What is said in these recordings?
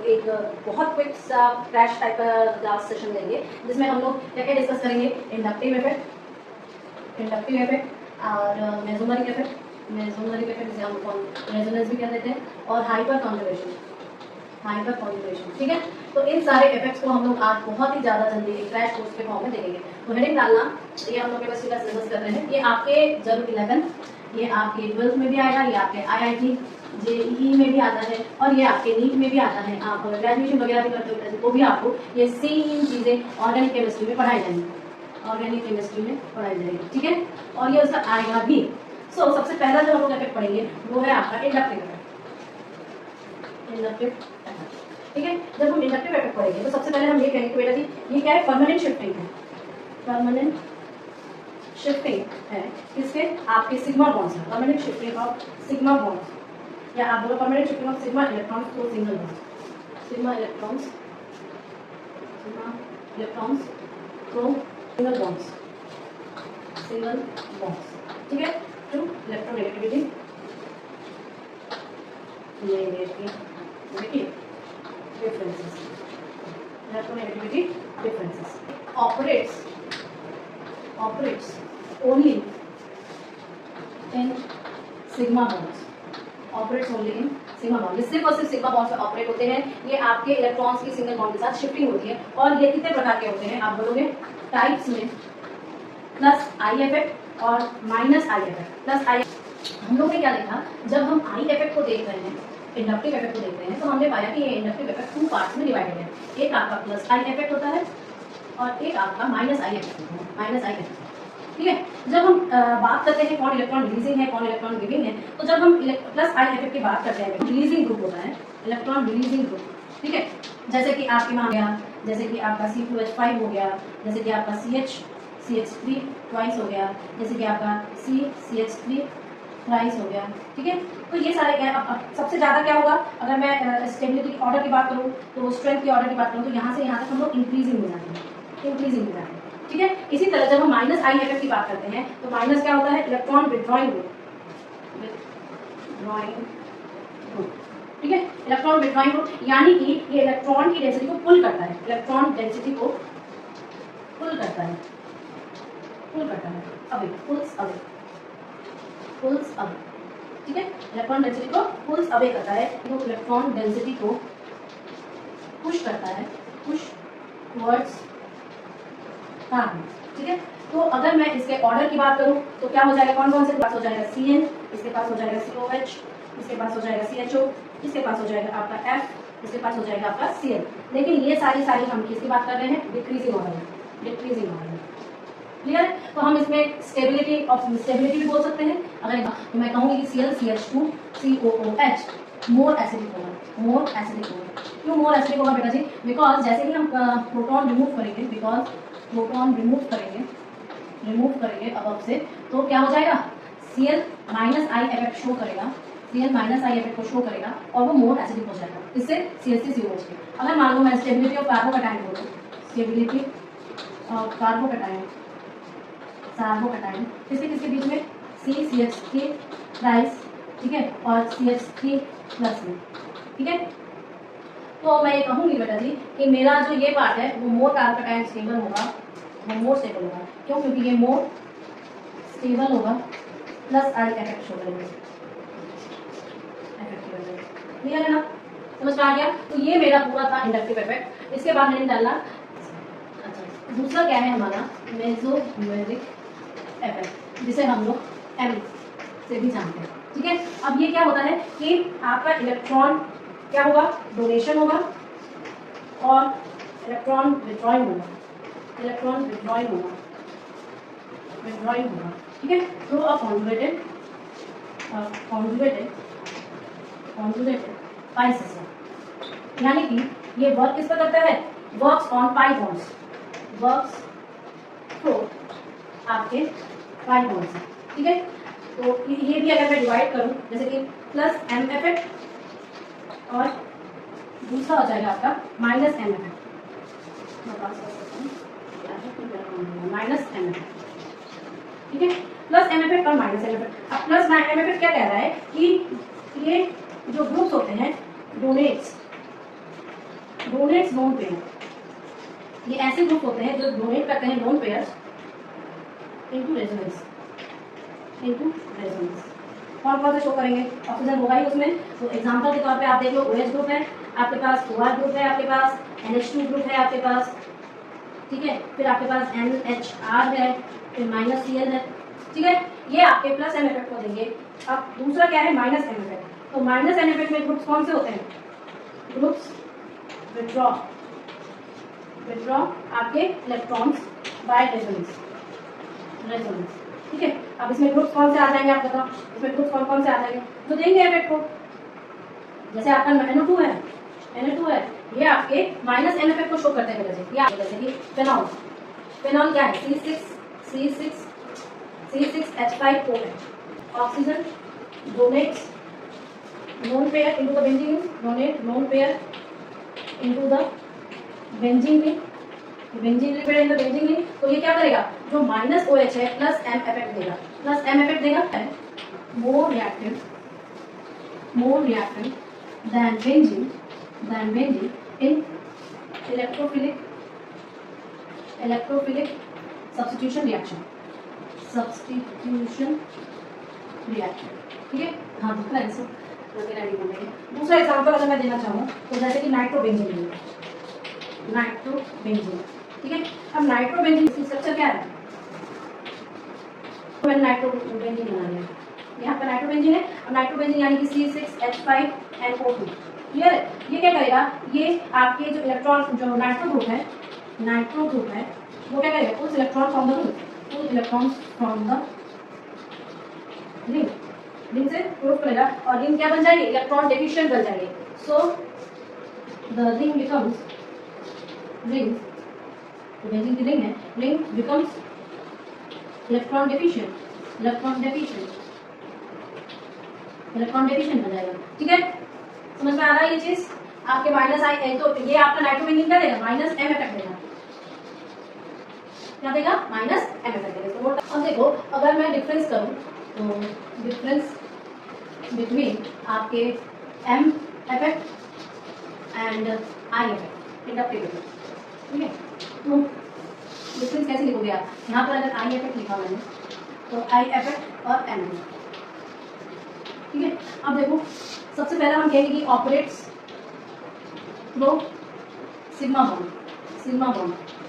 लोग एक बहुत क्विक सा क्रैश टाइप का क्लास सेशन लेंगे, जिसमें हम लोग क्या क्या डिस्कस करेंगे। इंडक्टिव इफेक्ट और मेसोमेरिक इफेक्ट जिसे हम रेजोनेंस भी कह देते हैं, और हाइपर कॉन्जुगेशन। ठीक है, तो इन सारे इफेक्ट्स को हम लोग आज बहुत ही ज़्यादा जल्दी एक क्रैश कोर्स के फॉर्म में देखेंगे। तो हेडिंग डालना, ये हम लोग केमिस्ट्री का सिलेबस कर रहे हैं। ये आपके जरूर 11, ये आपके 12th में भी आएगा, ये आपके IIT JEE में भी आता है, और ये आपके नीट में भी आता है। आप ग्रेजुएशन वगैरह भी करते हो तो भी आपको ये सेम चीज़ें ऑर्गेनिक केमिस्ट्री में पढ़ाई जाएंगी, ठीक है, और ये उसका आएगा भी। सबसे पहला जो हम लोग इफेक्ट पढ़ेंगे वो है आपका इंडक्टिव इफेक्ट। ठीक है, जब हम इंडक्टिव इफेक्ट पढ़ेंगे तो सबसे पहले हम ये कहेंगे कि बेटा जी ये क्या है, परमानेंट शिफ्टिंग है किसके, आपके सिग्मा बॉन्ड्स है। Permanent shifting of sigma bonds, या आप बोलो permanent shifting of sigma electrons to single bonds. Sigma electrons to single bonds, ठीक है, टू इलेक्ट्रोनेगेटिविटी। ये देखिए differences, electronegativity differences operates only in sigma bonds, ये सिर्फ और सिर्फ सिग्मा बॉन्ड से ऑपरेट होते हैं। ये आपके इलेक्ट्रॉन्स की सिंगल बॉन्ड के साथ शिफ्टिंग होती है, और ये कितने प्रकार के होते हैं आप बोलोगे, टाइप्स में प्लस आई इफेक्ट और माइनस आई इफेक्ट। प्लस आई, हम लोग ने क्या देखा, जब हम आई इफेक्ट को देख रहे हैं, इंडक्टिव इफेक्ट को देखते हैं, तो हमने पाया कि ये इंडक्टिव इफेक्ट 2 पार्ट्स में डिवाइडेड है। एक आपका प्लस आई इफेक्ट होता है और एक आपका माइनस आई इफेक्ट होता है, ठीक है। जब हम बात करते हैं कौन इलेक्ट्रॉन रिलीजिंग है कौन इलेक्ट्रॉन गिविंग है, तो जब हम प्लस आई इफेक्ट की बात करते हैं, रिलीजिंग ग्रुप होता है, इलेक्ट्रॉन रिलीजिंग ग्रुप, ठीक है। जैसे कि आपके वहाँ गया, जैसे कि आपका C2H5 हो गया, जैसे कि आपका CH3 ट्वाइस हो गया, जैसे कि आपका CH3 थ्राइस हो गया, ठीक है। तो ये सारे क्या, अब सबसे ज़्यादा क्या होगा, अगर मैं स्टेबिलिटी ऑर्डर की बात करूँ, तो स्ट्रेंथ की ऑर्डर की बात करूँ, तो यहाँ से यहाँ तक हम लोग इंक्रीजिंग में जाते हैं, ठीक है। इसी तरह जब हम माइनस आई इफेक्ट की बात करते हैं, तो माइनस क्या होता है, इलेक्ट्रॉन विड्रॉइंग ग्रुप, ठीक है, इलेक्ट्रॉन विड्रॉइंग ग्रुप, यानी कि ये इलेक्ट्रॉन की डेंसिटी को पुल करता है, इलेक्ट्रॉन डेंसिटी को पुल करता है, अवे, पुल्स अवे, ठीक है, इलेक्ट्रॉन डेंसिटी को पुल्स अवे करता है, तो इलेक्ट्रॉन डेंसिटी को पुश करता है, पुश टुवर्ड्स कार्बन, ठीक है। तो अगर मैं इसके ऑर्डर की बात करूं, तो क्या हो जाएगा, कौन से पास हो जाएगा, Cn, इसके पास हो जाएगा COH, इसके पास हो जाएगा CHO, इसके पास हो जाएगा आपका F, इसके पास हो जाएगा आपका Cl। लेकिन ये सारी हम किसकी बात कर रहे हैं, डिक्रीजिंग ऑर्डर, क्लियर। तो हम इसमें स्टेबिलिटी भी बोल सकते हैं। अगर तो मैं कहूँगी कि Cl CH2 COOH more acidic होगा। क्यों मोर एसिडिक होगा बेटा जी, बिकॉज जैसे ही हम प्रोटॉन रिमूव करेंगे अब से, तो क्या हो जाएगा, Cl minus I effect show करेगा, और वो मोर एसिडिक हो जाएगा, इससे CH3COH के। अगर मान लो मैं स्टेबिलिटी ऑफ कार्बोकैटायन बोलूँ, स्टेबिलिटी ऑफ कार्बोकैटायन किसके बीच में, CH3 ट्राइस, ठीक है, और CH3 प्लस में, ठीक है। तो मैं ये कहूँगी बेटा जी कि मेरा जो ये पार्ट है वो मोर कार्बोकैटायन स्टेबल होगा, क्यों, क्योंकि ये मोर स्टेबल होगा, प्लस आई इफेक्ट शो करेंगे, क्लियर है ना, समझ में आ गया। तो ये मेरा पूरा था इंडक्टिव इफेक्ट। इसके बाद मैंने डाला, अच्छा दूसरा क्या है हमारा, मेसोमेरिक इफेक्ट, जिसे हम लोग M से भी जानते हैं, ठीक है। अब ये क्या होता है कि आपका इलेक्ट्रॉन क्या होगा, डोनेशन होगा और इलेक्ट्रॉन विड्रॉइंग होगा, ठीक है, through a conjugated pi system. यानी कि ये वर्क किस पर करता है, works on pi bonds, through आपके पाई बॉन्ड्स, ठीक है। तो ये भी अगर मैं डिवाइड करूं, जैसे कि प्लस M इफेक्ट और दूसरा हो जाएगा आपका माइनस M इफेक्ट, ठीक है, प्लस M इफेक्ट और माइनस M इफेक्ट। अब प्लस M इफेक्ट क्या कह रहा है कि ये जो ग्रुप्स होते हैं डोनेट्स डोनेट्स लोन पेयर, ये ऐसे ग्रुप होते हैं जो डोनेट करते हैं lone pairs into resonance, into resonance. कौन कौन से शो करेंगे? ऑक्सीजन होगा ही उसमें। तो एग्जांपल के तौर पे आप देख लो, OH ग्रुप है आपके पास, OR ग्रुप है आपके पास, NH2 ग्रुप है आपके पास, ठीक है, फिर आपके पास NHR है, फिर -Cl है, ठीक है, ये आपके प्लस M इफेक्ट को देंगे। अब दूसरा क्या है? Minus M effect. तो माइनस M इफेक्ट में ग्रुप्स कौन से होते हैं? ग्रुप्स विथड्रॉ, विथड्रॉ आपके इलेक्ट्रॉन्स बाय रेजोनेंस, रेजोनेंस, ठीक है। अब इसमें ग्रुप्स कौन से आ जाएंगे आप बताओ, इसमें ग्रुप्स कौन कौन से आ जाएंगे जो देंगे इफेक्ट को? जैसे आपका NO2 है, NO2 है, ये आपके माइनस M इफेक्ट को शो करते हैं। जैसे कि फेनॉल, फेनॉल क्या है? C6H5O है। Oxygen donates lone pair into the benzene ring, donate lone pair into the benzene ring, benzene ring in the benzene ring. तो ये क्या करेगा? जो माइनस OH है प्लस M इफेक्ट देगा, प्लस M इफेक्ट देगा, more reactive, more reactant than benzene in electrophilic substitution reaction, ठीक है। हाँ दूसरा आंसर रेडी बनेगा। दूसरा एग्जांपल अगर मैं देना चाहूँ तो जैसे कि नाइट्रोबेंजीन, ठीक है। अब नाइट्रोबेंजीन की स्ट्रक्चर क्या है? तो मैंने नाइट्रोबेंजीन बना लिया, यहाँ पर नाइट्रोबेंजीन है, और नाइट्रोबेंजीन यानी कि C6H5NO2, क्लियर है। ये क्या करेगा? ये आपके जो इलेक्ट्रॉन, जो नाइट्रो ग्रुप है, वो क्या करेगा? उस इलेक्ट्रॉन फ्रॉम द ग्रुप, उस electron from the ring, ring से ग्रुप करेगा, और रिंग क्या बन जाएगी? इलेक्ट्रॉन डेफिशिएंट बन जाएगी। So the ring becomes, ring, benzene की रिंग है, ring becomes electron deficient, electron deficient बन जाएगा, ठीक है। समझ में आ रहा है ये चीज? आपके माइनस आई, तो ये आपका नाइट्रोबेंजीन क्या देगा? माइनस M इफेक्ट देगा, क्या देगा? माइनस M इफेक्ट देगा। तो अब देखो, अगर मैं डिफरेंस करूं तो डिफरेंस बिटवीन आपके M effect and I effect, inductivity, ठीक है। तो डिफरेंस कैसे लिखोगे आप? यहाँ पर अगर I इफेक्ट लिखा मैंने तो I इफेक्ट और M इफेक्ट, ठीक है। अब देखो, सबसे पहला हम कहेंगे कि ऑपरेट्स थ्रू सिग्मा बॉन्ड,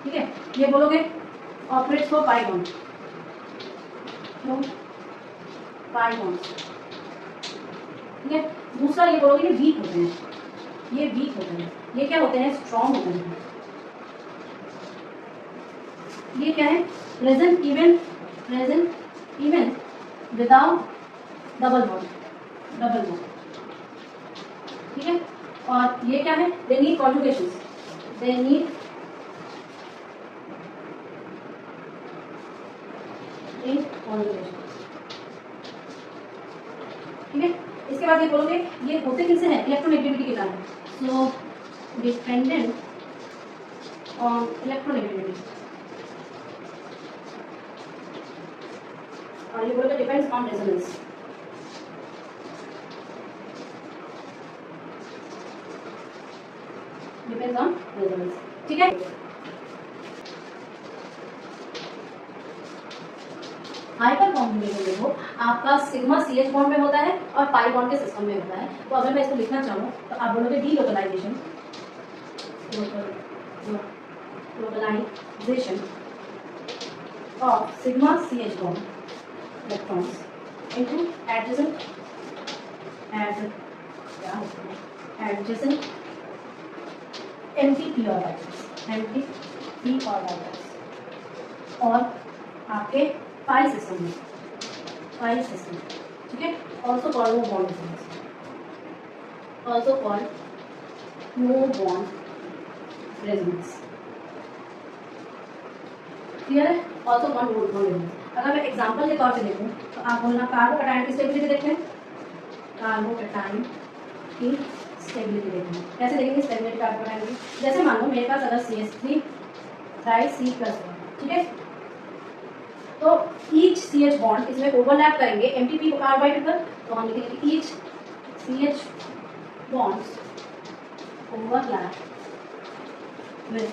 ठीक है। ये बोलोगे ऑपरेट्स थ्रू पाई बॉन्ड, ठीक है। दूसरा ये बोलोगे कि वीक होते हैं, ये वीक होते हैं, ये क्या होते हैं? स्ट्रॉन्ग होते हैं। ये क्या है? Present even without double bond, ठीक है। और ये क्या है? They need conjugations, they need conjugation, ठीक है। इसके बाद ये बोलोगे ये होते किनसे हैं? इलेक्ट्रोनेगेटिविटी के कारण, सो डिपेंडेंट ऑन इलेक्ट्रोनेगेटिविटी, और ये बोलोगे depends on resonance, depends on resonance, ठीक है। हाइपर कॉन्जुगेशन देखो आपका सिग्मा CH बॉन्ड में होता है और पाई बॉन्ड के सिस्टम में होता है। तो अगर मैं इसको लिखना चाहूँ तो आप बोलोगे delocalization, localization of sigma CH bond electrons into adjacent NTP orbitals, और आपके पाई सिस्टम में, ठीक है। Also called no bond difference, also called no bond resonance, clear है? Also called no bond resonance. अगर मैं एग्जांपल के तौर पे देखूं तो आप बोलना कार्बोकैटायन की स्टेबिलिटी देखते हैं, कार्बोकैटायन की स्टेबिलिटी देखेंगे। कैसे देखेंगे स्टेबिलिटी कार्बोकैटायन की? जैसे मान लो मेरे पास अगर CH3 थ्राइस C+, ठीक है, तो ईच CH बॉन्ड इसमें ओवरलैप करेंगे MTP कार्बाइड पर, तो हम लिखेंगे कि each CH bonds overlap with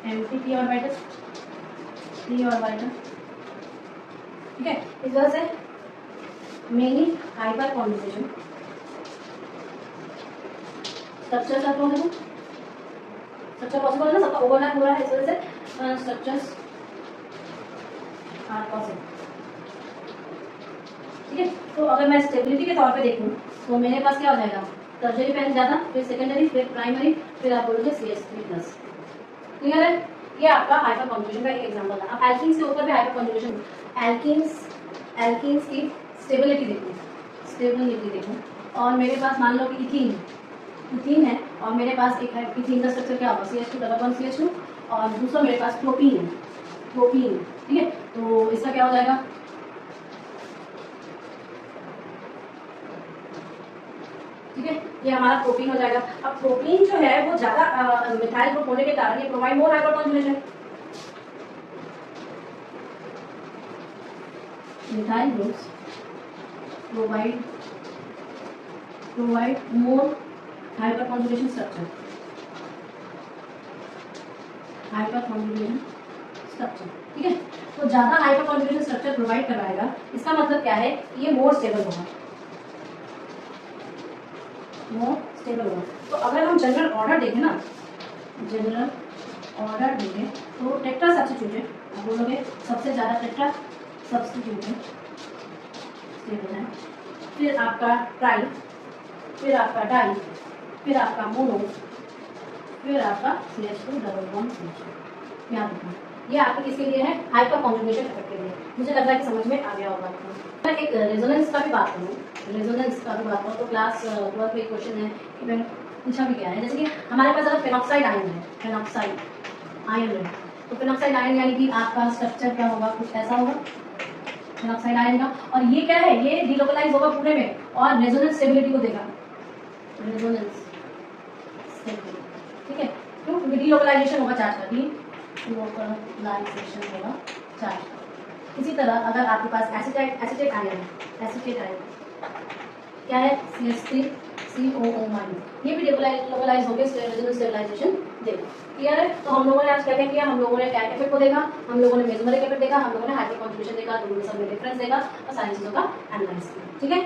empty p orbital, ठीक है। इस वजह से many hyperconjugation structures are possible, structure possible है ना, सबका ओवरलैप हो रहा है, इस वजह से स्ट्रक्चर्स आर पॉसिबल, ठीक है। तो अगर मैं स्टेबिलिटी के तौर पे देखूँ तो मेरे पास क्या हो जाएगा, टर्शियरी पहले ज़्यादा, फिर सेकेंडरी, फिर प्राइमरी, फिर आप बोलोगे CH3+। क्लियर है? ये आपका हाइपर कॉन्जुगेशन का एक एग्जांपल था। अब एल्कीन्स के ऊपर भी हाइपर कॉन्जुगेशन, एल्कीन्स की स्टेबिलिटी देखूँ और मेरे पास मान लो कि इथीन है और मेरे पास एक है इथीन का स्ट्रक्चर क्या होगा, CH2 और दूसरा मेरे पास प्रोपीन, ठीक है। तो इसका क्या हो जाएगा, ठीक है, ये हमारा प्रोपीन हो जाएगा। अब प्रोपीन जो है वो ज्यादा मिथाइल ग्रुप होने के कारण ये provide more hyper conjugation, methyl groups provide more hyper conjugation structure, ठीक है। तो ज्यादा हाइपर कॉन्जुगेशन स्ट्रक्चर प्रोवाइड करवाएगा, इसका मतलब क्या है, ये मोर स्टेबल होगा, तो अगर हम जनरल ऑर्डर देखें ना, तो टेट्रा सब्स्टिट्यूट है, आप बोलोगे सबसे ज़्यादा टेट्रा सब्स्टिट्यूट है, स्टेबल है, फिर आपका ट्राई, फिर आपका डाई, फिर आपका मोनो, फिर आपका CH2 डबल बॉन्ड CH2। याद रखना, ये आपके किसके लिए है, हाइपर कॉन्जुगेशन इफेक्ट के लिए। मुझे लग रहा है कि समझ में आ गया होगा। मैं एक रेजोनेंस का भी बात करूँ, तो क्लास 12 में एक क्वेश्चन है कि मैंने पूछा भी गया है, जैसे कि हमारे पास अगर फेनॉक्साइड आयन है, तो फेनॉक्साइड आयन यानी कि आपका स्ट्रक्चर क्या होगा, कुछ ऐसा होगा फेनॉक्साइड आयन का, और ये क्या है, ये डिलोकलाइज होगा पूरे में और रेजोनेंस स्टेबिलिटी को देगा, रेजोनेंस स्टेबिलिटी, ठीक है। क्यों, डिलोकलाइजेशन होगा चार्ज का, डिलोकलाइजेशन होगा चार्ज का। इसी तरह अगर आपके पास एसिटेट आयन क्या है, CH3COO-, ये भी डिलोकलाइज होकर रेजोनेंस स्टेबलाइजेशन देगा। क्लियर है? तो हम लोगों ने आज क्या क्या किया, हम लोगों ने कैट इफेक्ट को देखा, हम लोगों ने मेसोमेरिक इफेक्ट देखा, हम लोगों ने हाइपर कॉन्जुगेशन देखा, दोनों में सब में डिफरेंस देखा और सारी चीज़ों का एनालाइज किया, ठीक है।